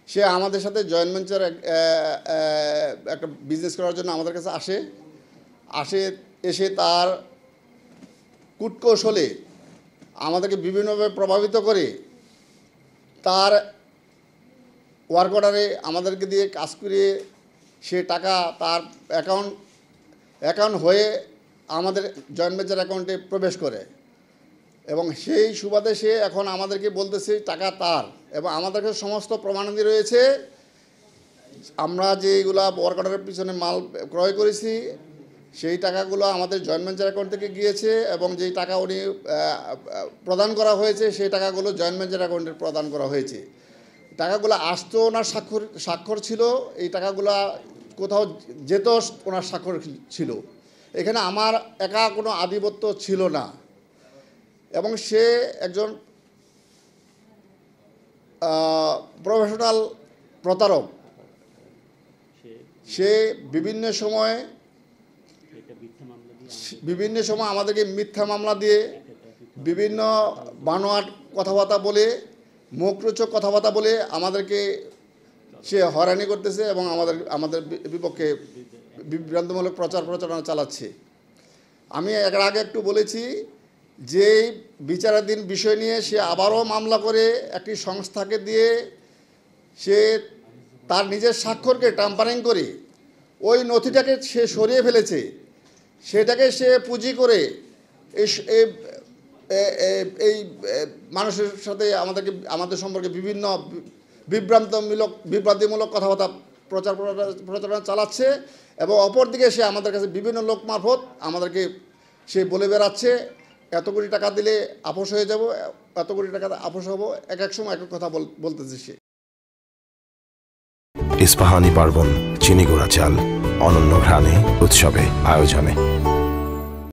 সে আমাদের সাথে joint venture একটা বিজনেস করার জন্য আমাদের কাছে এসে তার কূটকৌশলে আমাদেরকে বিভিন্নভাবে প্রভাবিত করে তার ওয়ার্ক অর্ডারে আমাদেরকে দিয়ে কাজ করিয়ে সে টাকা তার অ্যাকাউন্ট হয়ে আমাদের জয়েন্ট ভেঞ্চার অ্যাকাউন্টে প্রবেশ করে এবং সেই সুবাদে সে এখন আমাদেরকে বলতেছে টাকা তার এবং আমাদের কাছে সমস্ত প্রমাণাদি রয়েছে। আমরা যেগুলা ওয়ার্ক অর্ডারের পিছনে মাল ক্রয় করেছি সেই টাকাগুলো আমাদের জয়েন্ট ভেঞ্চার অ্যাকাউন্ট থেকে গিয়েছে এবং যেই টাকা উনি প্রদান করা হয়েছে সেই টাকাগুলো জয়েন্ট ভেঞ্চার অ্যাকাউন্টে প্রদান করা হয়েছে। টাকাগুলো আসতো ওনার স্বাক্ষর ছিল, এই টাকাগুলো কোথাও যেত ওনার স্বাক্ষর ছিল। এখানে আমার একা কোনো আধিপত্য ছিল না এবং সে একজন প্রফেশনাল প্রতারক। সে বিভিন্ন সময় আমাদেরকে মিথ্যা মামলা দিয়ে বিভিন্ন বানোয়াট কথাবার্তা বলে মুখরোচক কথাবার্তা বলে আমাদেরকে সে হয়রানি করতেছে এবং আমাদের বিপক্ষে বিভ্রান্তমূলক প্রচারণা চালাচ্ছে। আমি এর আগে একটু বলেছি যে বিচারাধীন বিষয় নিয়ে সে আবারও মামলা করে একটি সংস্থাকে দিয়ে সে তার নিজের স্বাক্ষরকে ট্যাম্পারিং করে ওই নথিটাকে সে সরিয়ে ফেলেছে। সেটাকে সে পুঁজি করে এই মানুষের সাথে আমাদের সম্পর্কে বিভিন্ন বিভ্রান্তিমূলক কথাবার্তা প্রচারণা চালাচ্ছে এবং অপরদিকে সে আমাদের কাছে বিভিন্ন লোক মারফত আমাদেরকে সে বলে বেড়াচ্ছে এত কোটি টাকা দিলে আপোষ হয়ে যাব, এত কোটি টাকা আপোষ হবো, এক এক সময় এক এক কথা বলতেছে সে। ইস্পাহানি পার্বণ, চিনি গুঁড়া চাল, অনন্য ঘ্রাণে, উৎসবে, আয়োজনে।